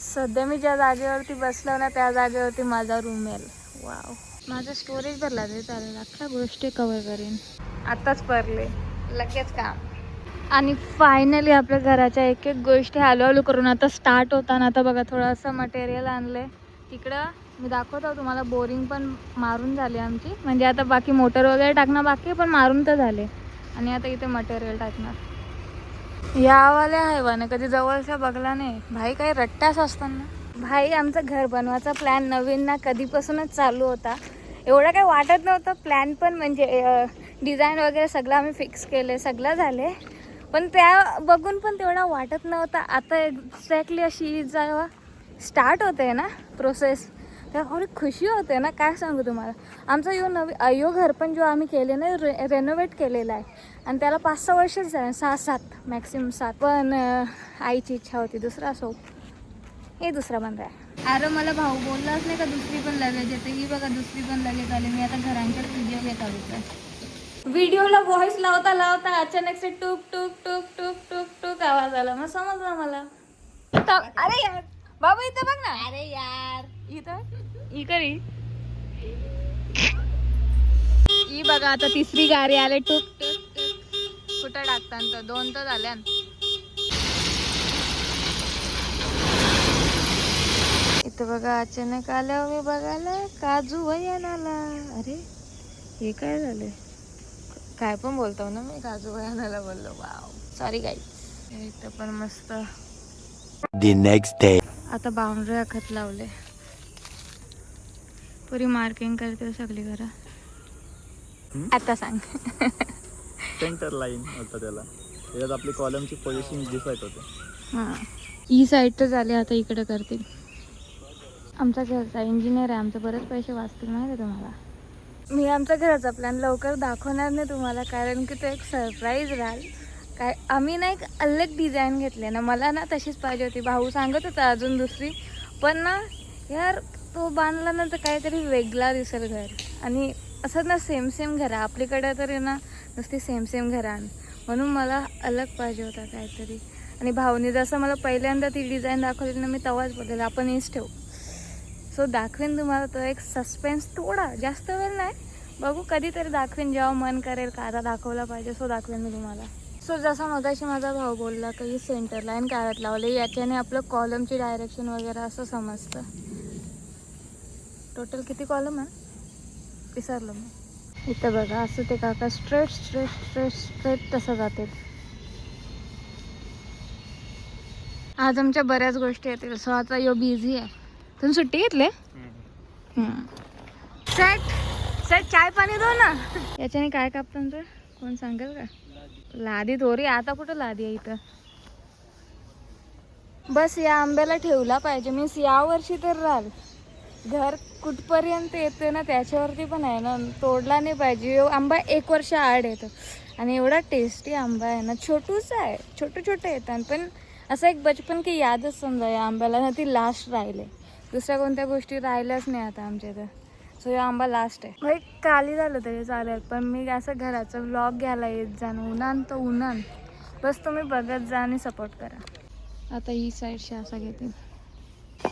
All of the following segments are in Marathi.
सध्या मी ज्या जागेवरती बसलो ना त्या जागेवरती माझा रूम येईल. वाव, माझं स्टोरेज भरला तरी चालेल, अख्ख्या गोष्टी कव्हर करीन. आताच भरले लगेच काम. आणि फायनली आपल्या घराच्या एक एक गोष्टी हळूहळू करून आता स्टार्ट होताना. आता बघा थोडंसं मटेरियल आणलं तिकडं. मी दाखवतो तुम्हाला. बोरिंग पण मारून झाली आमची, म्हणजे आता बाकी मोटर वगैरे टाकणं बाकी, पण मारून तर झाले. आणि आता इथे मटेरियल टाकणार. यावाल्या हैवाने कधी जवळचा बघला नाही भाई, काही रट्ट्यास असताना. भाई आमचं घर बनवायचा प्लॅन नवीन ना कधीपासूनच चालू होता. एवढं काही वाटत नव्हतं. प्लॅन पण म्हणजे डिझाईन वगैरे सगळं आम्ही फिक्स केले, सगळं झाले, पण त्या बघून पण तेवढा वाटत नव्हता. आता एक्झॅक्टली अशी जेव्हा स्टार्ट होते ना प्रोसेस, तेव्हा थोडी खुशी होते ना, काय सांगू तुम्हाला. आमचा यो घर पण जो आम्ही केले ना रेनोव्हेट केलेला आहे, आणि त्याला 5-6 वर्षच झाले, 6-7 मॅक्सिमम 7. पण आईची इच्छा होती दुसरा, सो हे दुसरा बंद आहे. अरे मला भाऊ बोललाच नाही का दुसरी पण लगेच येते. ही बघा दुसरी पण लगेच आली. मी आता घरांकडे व्हिडिओ घेत आलो. व्हिडिओला व्हॉइस लावता लावता अचानक से टूक टूक टूक टूक टूक टूक आवाज आला. मग समजला मला. अरे यार बाबा इथं बघ ना. अरे यार इथं ही करी ही बघा. आता तिसरी गाडी आले. टूक टूक टूक. कुठं टाकतात? 2 तर झाल्या. इथं बघा अचानक आल्या मी बघायला काजू वयानाला. अरे हे काय झालंय? काय पण बोलतो ना मी, काजू वयानाला बोललो. Wow, sorry guys. इथं पण मस्त. The next day. आता बाउंड्री आखत लावले. पुरी मार्किंग करते सगळी घरा. आता सांग. सेंटर लाईन होता त्याला. त्याच्यात आपली कॉलमची पोझिशन दिसत होते. हां, ही साईड तर झाली, आता इकडे करतील. आमचा घरचा इंजिनियर आहे. आमचे बरेच पैसे वाचतील माहिती आहे तुम्हाला. मी आमच्या घराचा प्लॅन लवकर दाखवणार नाही तुम्हाला, कारण की तो एक सरप्राईज राहील. काय आम्ही ना एक अलग डिझाईन घेतले ना, मला ना तशीच पाहिजे होती. भाऊ सांगत होता अजून दुसरी, पण ना यार तो बांधला ना तर काहीतरी वेगळा दिसेल घर. आणि असं ना सेम सेम घरं आपलीकडे तरी ना नुसती सेम सेम घरं, म्हणून मला अलग पाहिजे होता काहीतरी. आणि भाऊनी जसं मला पहिल्यांदा ती डिझाईन दाखवली ना, मी तेव्हाच बोललेलं आपण हीच ठेवू. सो दाखवेन तुम्हाला. तो एक सस्पेन्स, थोडा जास्त वेळ नाही, बघू कधीतरी दाखवेन जेव्हा मन करेल का आता दाखवला पाहिजे, सो दाखवेन मी तुम्हाला. सो जसा मगाशी माझा भाऊ बोलला की ही सेंटर लाईन काढत लावले, याच्याने आपलं कॉलमची डायरेक्शन वगैरे असं समजतं. टोटल किती कॉलम आहे विसरलो मी. इथं बघा असं ते काका स्ट्रेट स्ट्रेट स्ट्रेट स्ट्रेट तसं जाते. आज आमच्या बऱ्याच गोष्टी येतील. सो आता यो बिझी आहे. तुम्ही सुट्टी घेतले? सेट सेट चाय पाणी दो ना. याच्याने काय कापतं तर कोण सांगेल का? लादी थोडी. आता कुठं लादी आहे इथं. बस या आंब्याला ठेवला पाहिजे. मीन्स या वर्षी तर राहील. घर कुठपर्यंत येते ना त्याच्यावरती पण आहे ना, तोडला नाही पाहिजे. आंबा 1 वर्ष आड येतो आणि एवढा टेस्टी आंबा आहे ना. छोटूसा आहे, छोटे छोटे येतात, पण असं एक बचपन की यादच समजा या आंब्याला ना. ती लास्ट राहिले, दुसऱ्या कोणत्या गोष्टी राहिल्याच नाही आता आमच्या इथं. सो या आंबा लास्ट आहे. भाई काली झालं तरी चालेल, पण मी असं घराचं व्लॉग घ्यायला येत जाणं उन्हान तर उन्हान. बस तुम्ही बघत जा आणि सपोर्ट करा. आता ही साईडशी असा घेते.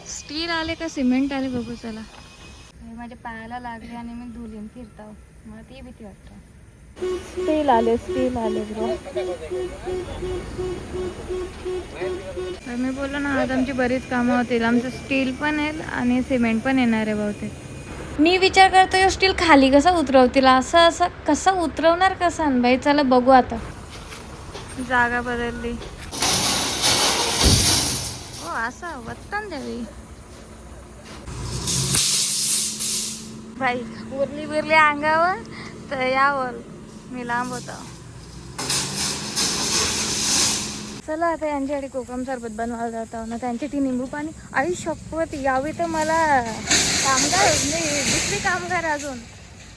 स्टील आले का सिमेंट आले बघू चला. हे माझ्या पायाला लागले आणि मी धुलीन फिरताव, मला ती भीती वाटतं. स्टील आले ब्रो. मी बोललो ना आज आमची बरीच कामं होतील. आमचं स्टील पण येईल आणि सिमेंट पण येणार आहे बहुतेक. मी विचार करतोय स्टील खाली कसं उतरवतील, असं असं कसं उतरवणार कसं बाई. चला बघू आता. जागा बदलली. हो असं वत्तान द्यावी बाई. उरली बिरली अंगावर तर यावर मी लांब होता. चला आता यांच्यासाठी कोकम सरबत बनवायला जातो ना. त्यांच्यासाठी निंबू पाणी. आई शपथ यावी तर मला कामगार नाही, दुसरी कामगार अजून.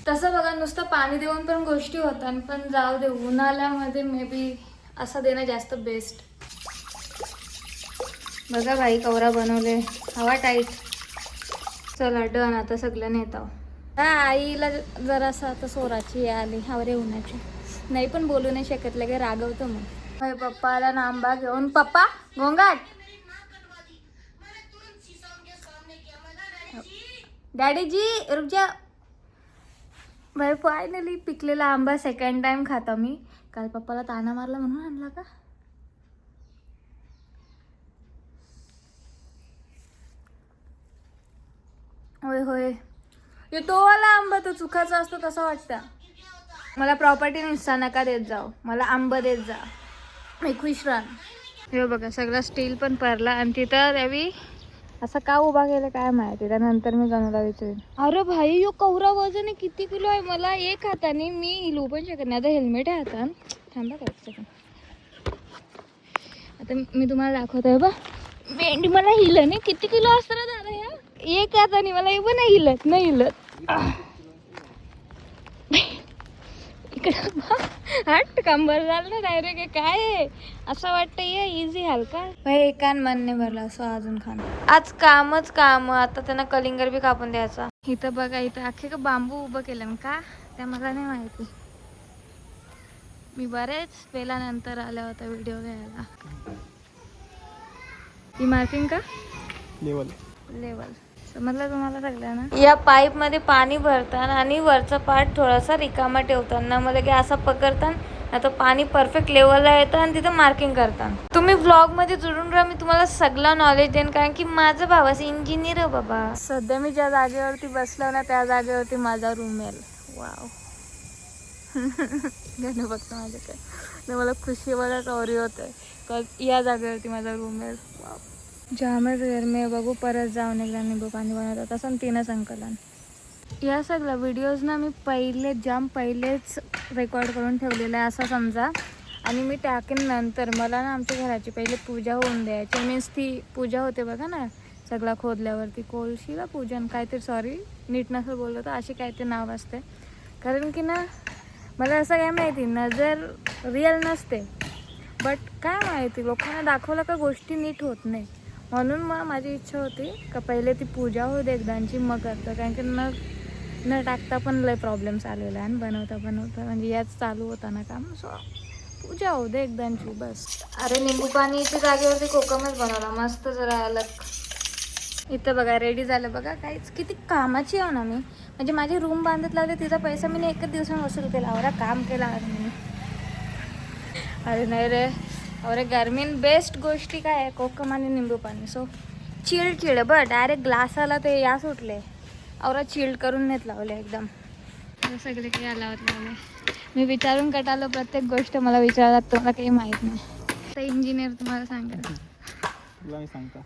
तसं बघा नुसतं पाणी देऊन पण गोष्टी होतात, पण जाऊ दे उन्हाळ्यामध्ये मे बी असं देणं जास्त बेस्ट. बघा बाई कवरा बनवले, हवा टाईट. चला डन. आता सगळं नेताव. हा आईला जरासं आता सोराची आली हवरे उन्हाची. नाही पण बोलू नाही शकत, लगे रागवतो मग. पप्पा आला ना आंबा घेऊन. पप्पा गोंगाट डॅडी जी रुक जा. भाई फायनली पिकलेला आंबा सेकंड टाइम खाता मी. काल पप्पाला ताना मारला म्हणून आणला का. होय होय, तो वाला आंबा तो चुकाचा असतो तसं वाटतं मला. प्रॉपर्टी निघता नका देत जाऊ, मला आंबा देत जा, मी खुश राह. हे बघा सगळा स्टील पण पडला आणि तिथं रवी असं का उभा केलं काय माहिती. त्यानंतर मी गणूला विचारेन. अरे भाई यो कवरा वजन आहे किती किलो आहे. मला एक हाताने मी हिलू पण शकत नाही. आता हेल्मेट आहे हातात. थांबा का एक सेकंड. आता मी तुम्हाला दाखवतोय बा. भेंडी मला हिलं नाही किती किलो असतं ना दादा ह्या. एक हाताने मला हे पण नाही हिलत नाही हिलत. इकडं हट कंबर झालं ना डायरेक्ट. काय आहे असं वाटतं ये इझी हलका. एकान मन नाही भरला असं अजून खाण. आज कामच काम. आता त्यांना कलिंगर बी कापून द्यायचा. इथं बघा इथं अख्खे का बांबू उभं केलं का त्या मला नाही माहिती. मी बरेच वेळानंतर आल्या होता व्हिडिओ घ्यायला. ही मार्किंग का लेवल लेवल समजलं तुम्हाला सगळ्यांना. या पाईप मध्ये पाणी भरताना आणि वरचा पार्ट थोडासा रिकामा ठेवताना मला की असा पकडताना आता पाणी परफेक्ट लेवलला येतं आणि तिथं मार्किंग करताना. तुम्ही व्लॉग मध्ये जोडून राहा. मी तुम्हाला सगळं नॉलेज देईन कारण की माझं भावाचं इंजिनियर आहे बाबा. सध्या मी ज्या जागेवरती बसलो ना त्या जागेवरती माझा रूम येईल. वाव गणू बघतो माझ्याकडे मला खुशी मला चौरी होते. या जागेवरती माझा रूम येईल. वाव जामच वेळ मी बघू परत जाऊन एकदा निंबू पाणी बनवतात असं 3 संकलन. या सगळ्या व्हिडिओज ना मी पहिलेच रेकॉर्ड करून ठेवलेलं आहे असं समजा. आणि मी टाकेन नंतर. मला ना आमच्या घराची पहिले पूजा होऊन द्यायची. मीन्स ती पूजा होते बघा ना सगळा खोदल्यावरती कोळशीला पूजन काहीतरी सॉरी नीट नसं बोललं तर अशी काहीतरी नाव असते. कारण की ना मला असं काय माहिती नजर रिअल नसते बट काय माहिती लोकांना दाखवलं का गोष्टी नीट होत नाही. म्हणून मग माझी इच्छा होती का पहिले ती पूजा होऊ दे एकदांची मग करतं. कारण की न टाकता पण लय प्रॉब्लेम्स आलेला आहे आणि बनवता म्हणजे याच चालू होता ना काम. सो पूजा होऊ दे एकदांची बस. अरे निंबू पाणीच्या जागेवरती कोकमच बनवला मस्त जरा अलग. इथं बघा रेडी झालं बघा. काहीच किती कामाची आहे ना मी. म्हणजे माझी रूम बांधत लावली तिचा पैसा मी एकच दिवसानं वसूल केला. अरे काम केला मी. अरे नाही रे अरे गर्मीन बेस्ट गोष्टी काय आहे कोकम आणि निंबू पाणी. सो चिल्ड बट डायरेक्ट ग्लासाला ते या सुटले. औरा चिल्ड करून नेत लावले एकदम. सगळे काही अलावत लावले. मी विचारून कटालो प्रत्येक गोष्ट मला विचारतात तुम्हाला काही माहीत नाही. तर इंजिनियर तुम्हाला सांगेल. तुला मी सांगता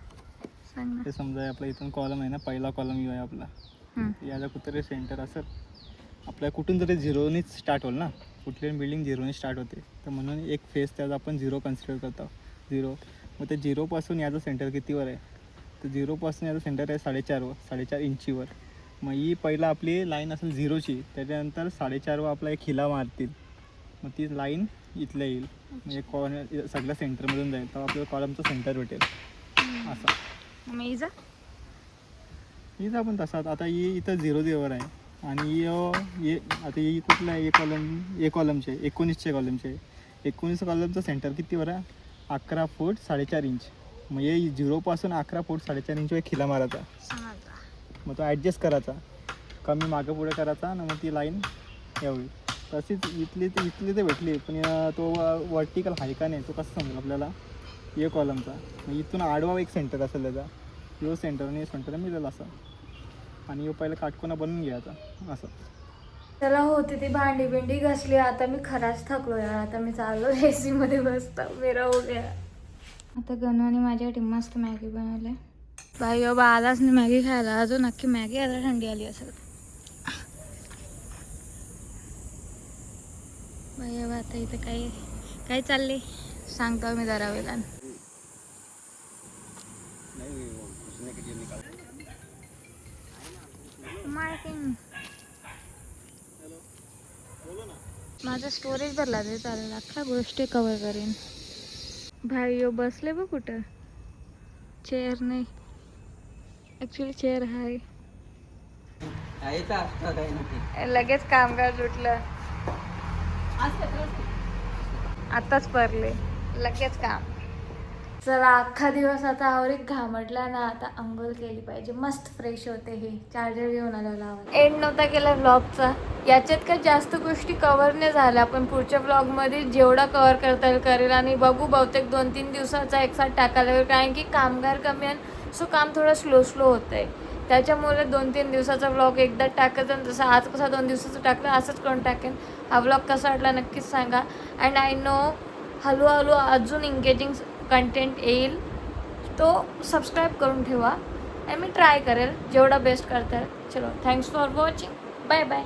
सांग ना. ते समजा आपला इथून कॉलम आहे ना पहिला कॉलम यू आहे आपला. याचा कुठतरी सेंटर असेल आपल्या कुठून तरी झिरोनीच स्टार्ट होईल ना. कुठली बिल्डिंग झिरोने स्टार्ट होते तर म्हणून एक फेस त्याचा आपण 0 कन्सिडर करतो. 0 मग ते 0पासून याचं सेंटर कितीवर आहे तर 0पासून याचं सेंटर आहे 4.5 इंचीवर. मग ही पहिला आपली लाईन असेल 0ची त्याच्यानंतर 4.5 आपला एक खिला मारतील. मग ती लाईन इथल्या येईल म्हणजे कॉर्नर सगळ्या सेंटरमधून जाईल तर आपल्याला कॉलमचं सेंटर भेटेल असं. मग हिचा पण तसाच. आता ही इथं 0 आहे आणि आता ही कुठलं आहे ए कॉलमचे 19चे कॉलमचे 19 कॉलमचं सेंटर कितीवर आहे 11 फूट 4.5 इंच. मग हे 0पासून 11 फूट 4.5 इंच एक खिला मारायचा. मग तो ॲडजस्ट करायचा कमी मागं पुढे करायचा आणि मग ती लाईन यावी. तशीच इथली ते भेटली पण तो वर्टिकल हाय का नाही तो कसं समजेल आपल्याला ए कॉलमचा. मग इथून आडवा एक सेंटर असेल त्याचा यो सेंटर आणि सेंटर मिळेल असं. आणि पहिलं काटकोना बनवून घ्यायचा असं. त्याला होती ती भांडी बिंडी घासली. आता मी खराच थकलो यार. आता मी चाललो AC मध्ये बसता मेरा हो गया. आता गणू आणि माझ्यासाठी मस्त मॅगी बनवले. बाई बाबा आलाच नाही मॅगी खायला अजून. नक्की मॅगी आता थंडी आली असेल. बाई बाबा आता इथं काय चालले सांगतो मी जरा वेळा. मार्किंग माझं स्टोरेज भरला तरी चालेल. अख्ख्या गोष्टी कवर करीन. भाई यो बसले बघ कुठं. चेअर नाही ॲक्च्युली चेअर आहे. लगेच कामगार सुटलं. आताच पडले लगेच काम. चला अख्खा दिवस आता आवरीत घामटला ना, आता अंघोळ केली पाहिजे, मस्त फ्रेश होते. हे चार्जर घेऊन आलो लावा. एंड नव्हता केला व्लॉगचा. याच्यात काय जास्त गोष्टी कव्हर नाही झाल्या. आपण पुढच्या व्लॉगमध्ये जेवढा कव्हर करता येईल करेल. आणि बघू बहुतेक 2-3 दिवसाचा एकसाथ टाकायला लागेल, कारण की कामगार कमी आहे. सो काम थोडं स्लो होतं आहे. त्याच्यामुळे 2-3 दिवसाचा व्लॉग एकदा टाकायचा. जसं आज कसा 2 दिवसाचं टाकलं असंच करून टाकेन. हा व्लॉग कसा वाटला नक्कीच सांगा. अँड आय नो हळूहळू अजून इंगेजिंग कंटेंट येईल, तो सबस्क्राईब करून ठेवा आणि मी ट्राय करेल जेवढा बेस्ट करता येईल. चलो, thanks for watching. Bye bye.